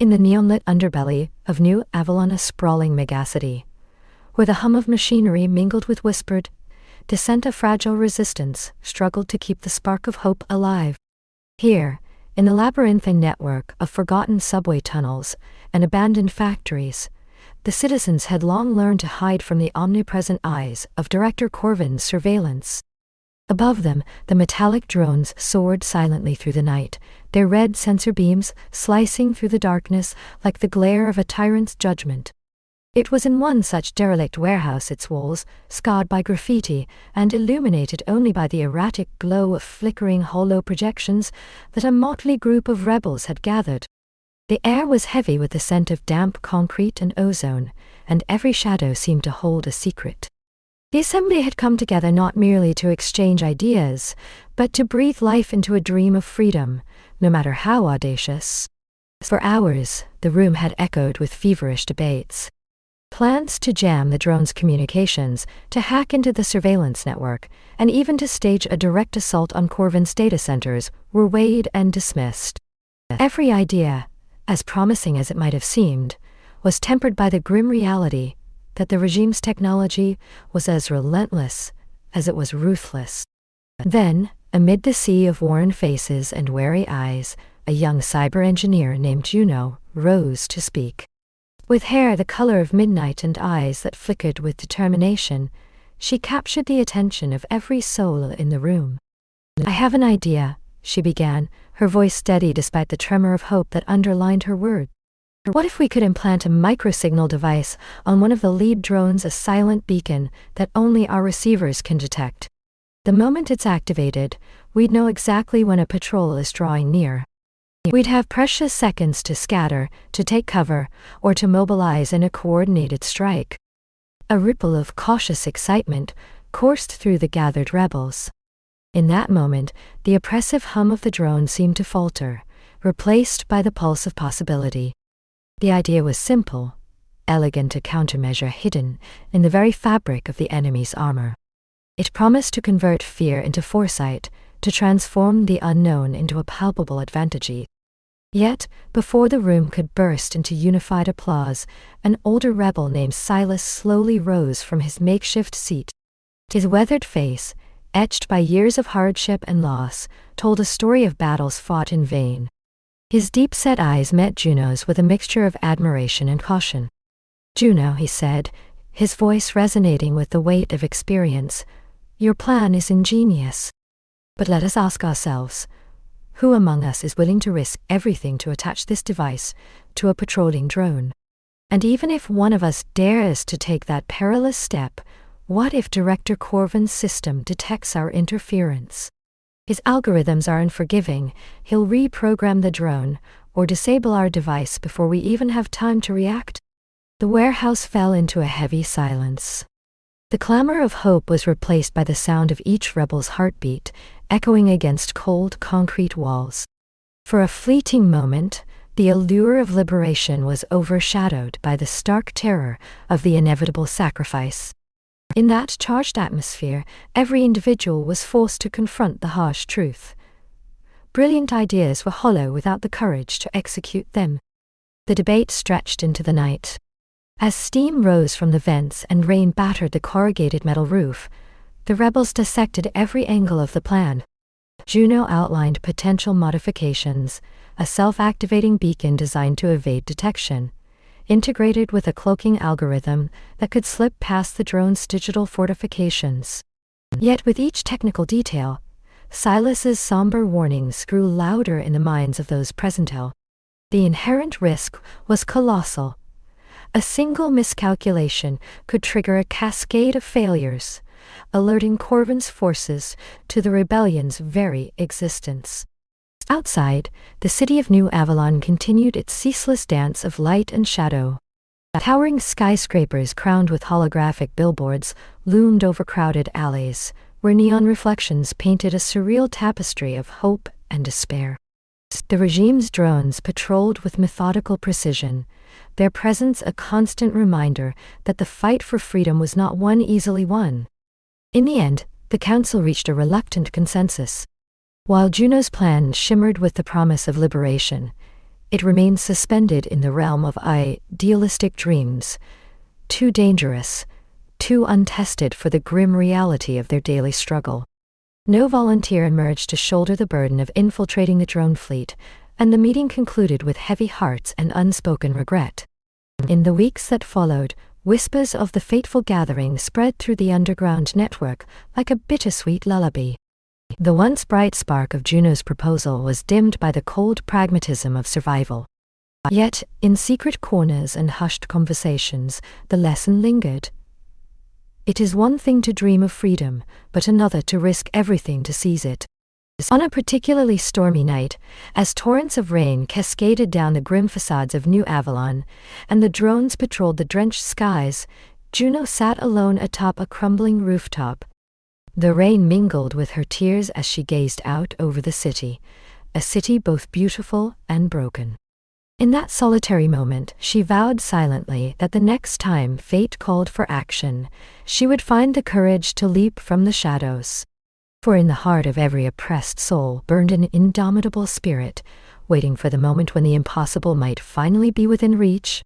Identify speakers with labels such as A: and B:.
A: In the neon-lit underbelly of New Avalon, a sprawling megacity, where the hum of machinery mingled with whispered dissent, a fragile resistance struggled to keep the spark of hope alive. Here, in the labyrinthine network of forgotten subway tunnels and abandoned factories, the citizens had long learned to hide from the omnipresent eyes of Director Corvin's surveillance. Above them, the metallic drones soared silently through the night, their red sensor beams slicing through the darkness like the glare of a tyrant's judgment. It was in one such derelict warehouse, its walls scarred by graffiti and illuminated only by the erratic glow of flickering hollow projections, that a motley group of rebels had gathered. The air was heavy with the scent of damp concrete and ozone, and every shadow seemed to hold a secret. The assembly had come together not merely to exchange ideas, but to breathe life into a dream of freedom, no matter how audacious. For hours, the room had echoed with feverish debates. Plans to jam the drone's communications, to hack into the surveillance network, and even to stage a direct assault on Corvin's data centers were weighed and dismissed. Every idea, as promising as it might have seemed, was tempered by the grim reality that the regime's technology was as relentless as it was ruthless. Then, amid the sea of worn faces and wary eyes, a young cyber engineer named Juno rose to speak. With hair the color of midnight and eyes that flickered with determination, she captured the attention of every soul in the room. "I have an idea," she began, her voice steady despite the tremor of hope that underlined her words. "What if we could implant a microsignal device on one of the lead drones, a silent beacon that only our receivers can detect? The moment it's activated, we'd know exactly when a patrol is drawing near. We'd have precious seconds to scatter, to take cover, or to mobilize in a coordinated strike." A ripple of cautious excitement coursed through the gathered rebels. In that moment, the oppressive hum of the drone seemed to falter, replaced by the pulse of possibility. The idea was simple, elegant, a countermeasure hidden in the very fabric of the enemy's armor. It promised to convert fear into foresight, to transform the unknown into a palpable advantage. Yet, before the room could burst into unified applause, an older rebel named Silas slowly rose from his makeshift seat. His weathered face, etched by years of hardship and loss, told a story of battles fought in vain. His deep-set eyes met Juno's with a mixture of admiration and caution. "Juno," he said, his voice resonating with the weight of experience, "your plan is ingenious. But let us ask ourselves, who among us is willing to risk everything to attach this device to a patrolling drone? And even if one of us dares to take that perilous step, what if Director Corvin's system detects our interference? His algorithms are unforgiving. He'll reprogram the drone or disable our device before we even have time to react." The warehouse fell into a heavy silence. The clamor of hope was replaced by the sound of each rebel's heartbeat, echoing against cold concrete walls. For a fleeting moment, the allure of liberation was overshadowed by the stark terror of the inevitable sacrifice. In that charged atmosphere, every individual was forced to confront the harsh truth. Brilliant ideas were hollow without the courage to execute them. The debate stretched into the night. As steam rose from the vents and rain battered the corrugated metal roof, the rebels dissected every angle of the plan. Juno outlined potential modifications: a self-activating beacon designed to evade detection, integrated with a cloaking algorithm that could slip past the drone's digital fortifications. Yet with each technical detail, Silas's somber warnings grew louder in the minds of those present. The inherent risk was colossal. A single miscalculation could trigger a cascade of failures, alerting Corvin's forces to the rebellion's very existence. Outside, the city of New Avalon continued its ceaseless dance of light and shadow. Towering skyscrapers crowned with holographic billboards loomed over crowded alleys, where neon reflections painted a surreal tapestry of hope and despair. The regime's drones patrolled with methodical precision, their presence a constant reminder that the fight for freedom was not one easily won. In the end, the council reached a reluctant consensus. While Juno's plan shimmered with the promise of liberation, It remains suspended in the realm of idealistic dreams, too dangerous, too untested for the grim reality of their daily struggle. No volunteer emerged to shoulder the burden of infiltrating the drone fleet, and the meeting concluded with heavy hearts and unspoken regret. In the weeks that followed, whispers of the fateful gathering spread through the underground network like a bittersweet lullaby. The once bright spark of Juno's proposal was dimmed by the cold pragmatism of survival. Yet, in secret corners and hushed conversations, the lesson lingered. It is one thing to dream of freedom, but another to risk everything to seize it. On a particularly stormy night, as torrents of rain cascaded down the grim facades of New Avalon, and the drones patrolled the drenched skies, Juno sat alone atop a crumbling rooftop. The rain mingled with her tears as she gazed out over the city, a city both beautiful and broken. In that solitary moment, she vowed silently that the next time fate called for action, she would find the courage to leap from the shadows. For in the heart of every oppressed soul burned an indomitable spirit, waiting for the moment when the impossible might finally be within reach.